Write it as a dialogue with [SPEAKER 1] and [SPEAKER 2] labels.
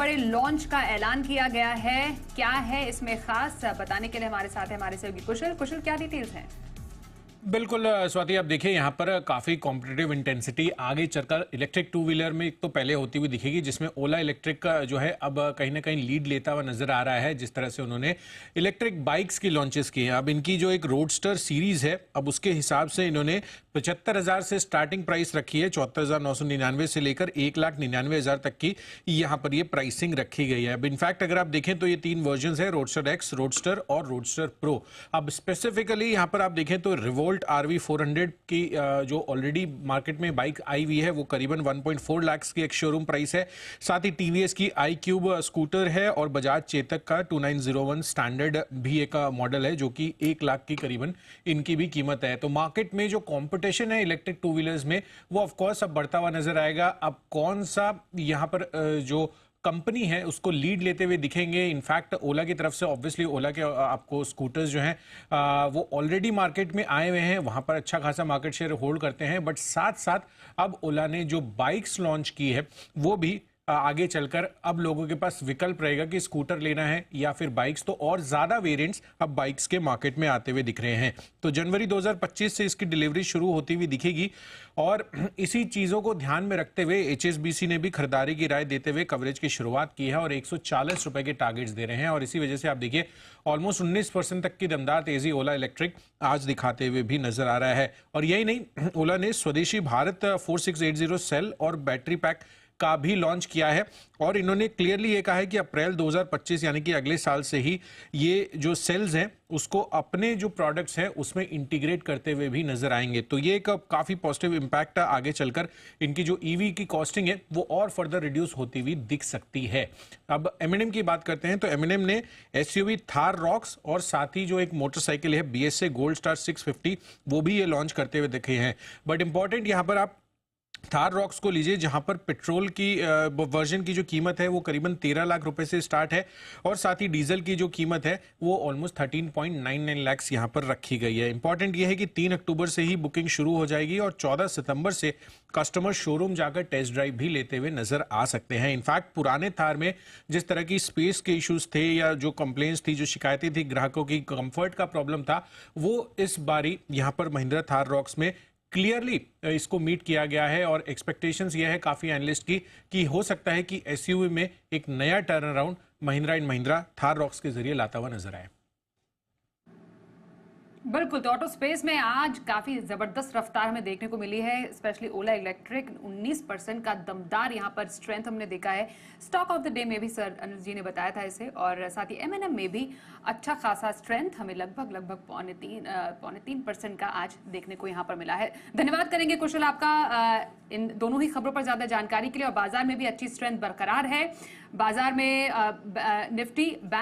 [SPEAKER 1] बड़े लॉन्च का ऐलान किया गया है। क्या है इसमें खास, बताने के लिए हमारे साथ है हमारे सहयोगी कुशल। कुशल, क्या डिटेल्स हैं?
[SPEAKER 2] बिल्कुल स्वाति, आप देखिए यहाँ पर काफ़ी कॉम्पिटिटिव इंटेंसिटी आगे चलकर इलेक्ट्रिक टू व्हीलर में तो पहले होती हुई दिखेगी, जिसमें ओला इलेक्ट्रिक का जो है अब कहीं ना कहीं लीड लेता हुआ नजर आ रहा है। जिस तरह से उन्होंने इलेक्ट्रिक बाइक्स की लॉन्चेस की हैं, अब इनकी जो एक रोडस्टर सीरीज है, अब उसके हिसाब से इन्होंने 75,000 से स्टार्टिंग प्राइस रखी है। 74,999 से लेकर 1,99,000 तक की यहाँ पर ये प्राइसिंग रखी गई है। अब इनफैक्ट अगर आप देखें तो ये 3 वर्जन है, रोडस्टर एक्स, रोडस्टर और रोडस्टर प्रो। अब स्पेसिफिकली यहाँ पर आप देखें तो रिवोल्ट RV 400 की जो ऑलरेडी मार्केट में बाइक आई हुई है वो करीबन 1.4 लाख की एक शोरूम प्राइस है। साथ ही टीवीएस की iQube स्कूटर है और बजाज चेतक का 2901 स्टैंडर्ड भी एक मॉडल है जो कि 1 लाख की करीबन इनकी भी कीमत है। तो मार्केट में जो कंपटीशन है इलेक्ट्रिक टू व्हीलर्स में वो ऑफकोर्स अब बढ़ता हुआ नजर आएगा। अब कौन सा यहाँ पर जो कंपनी है उसको लीड लेते हुए दिखेंगे। इनफैक्ट ओला की तरफ से ऑब्वियसली ओला के आपको स्कूटर्स जो हैं वो ऑलरेडी मार्केट में आए हुए हैं, वहां पर अच्छा खासा मार्केट शेयर होल्ड करते हैं। बट साथ साथ अब ओला ने जो बाइक्स लॉन्च की है वो भी आगे चलकर अब लोगों के पास विकल्प रहेगा कि स्कूटर लेना है या फिर बाइक्स, तो और ज्यादा वेरिएंट्स अब बाइक्स के मार्केट में आते हुए दिख रहे हैं। तो जनवरी 2025 से इसकी डिलीवरी शुरू होती हुई दिखेगी और इसी चीजों को ध्यान में रखते हुए HSBC ने भी खरीदारी की राय देते हुए कवरेज की शुरुआत की है और 140 रुपए के टारगेट्स दे रहे हैं। और इसी वजह से आप देखिए ऑलमोस्ट 19% तक की दमदार तेजी ओला इलेक्ट्रिक आज दिखाते हुए भी नजर आ रहा है। और यही नहीं, ओला ने स्वदेशी भारत 4680 सेल और बैटरी पैक का भी लॉन्च किया है और इन्होंने क्लियरली ये कहा है कि अप्रैल 2025 यानी कि अगले साल से ही ये जो सेल्स हैं उसको अपने जो प्रोडक्ट्स हैं उसमें इंटीग्रेट करते हुए भी नजर आएंगे। तो ये एक काफी पॉजिटिव इंपैक्ट आगे चलकर इनकी जो ईवी की कॉस्टिंग है वो और फर्दर रिड्यूस होती हुई दिख सकती है। अब M&M की बात करते हैं तो M&M ने SUV थार रॉक्स और साथ ही जो एक मोटरसाइकिल है BSA गोल्ड स्टार 650 वो भी ये लॉन्च करते हुए दिखे हैं। बट इंपॉर्टेंट यहाँ पर आप थार रॉक्स को लीजिए जहां पर पेट्रोल की वर्जन की जो कीमत है वो करीबन 13 लाख रुपए से स्टार्ट है और साथ ही डीजल की जो कीमत है वो ऑलमोस्ट 13.99 लाख यहां पर रखी गई है। इंपॉर्टेंट ये है कि 3 अक्टूबर से ही बुकिंग शुरू हो जाएगी और 14 सितंबर से कस्टमर शोरूम जाकर टेस्ट ड्राइव भी लेते हुए नजर आ सकते हैं। इनफैक्ट पुराने थार में जिस तरह की स्पेस के इश्यूज थे या जो कंप्लेंट्स थी, जो शिकायतें थी, ग्राहकों की कंफर्ट का प्रॉब्लम था, वो इस बारी यहां पर महिंद्रा थार रॉक्स में क्लियरली इसको मीट किया गया है। और एक्सपेक्टेशंस ये है काफी एनालिस्ट की कि हो सकता है कि एसयूवी में एक नया turn around Mahindra and Mahindra Thar rocks के जरिए लाता हुआ नजर आए।
[SPEAKER 1] बिल्कुल, तो ऑटो स्पेस में आज काफी जबरदस्त रफ्तार हमें देखने को मिली है, स्पेशली ओला इलेक्ट्रिक 19% का दमदार यहाँ पर स्ट्रेंथ हमने देखा है। स्टॉक ऑफ द डे में भी सर अनिल जी ने बताया था इसे, और साथ ही M&M में भी अच्छा खासा स्ट्रेंथ हमें लगभग 3.25% का आज देखने को यहाँ पर मिला है। धन्यवाद करेंगे कुशल आपका इन दोनों ही खबरों पर ज्यादा जानकारी के लिए। और बाजार में भी अच्छी स्ट्रेंथ बरकरार है। बाजार में निफ्टी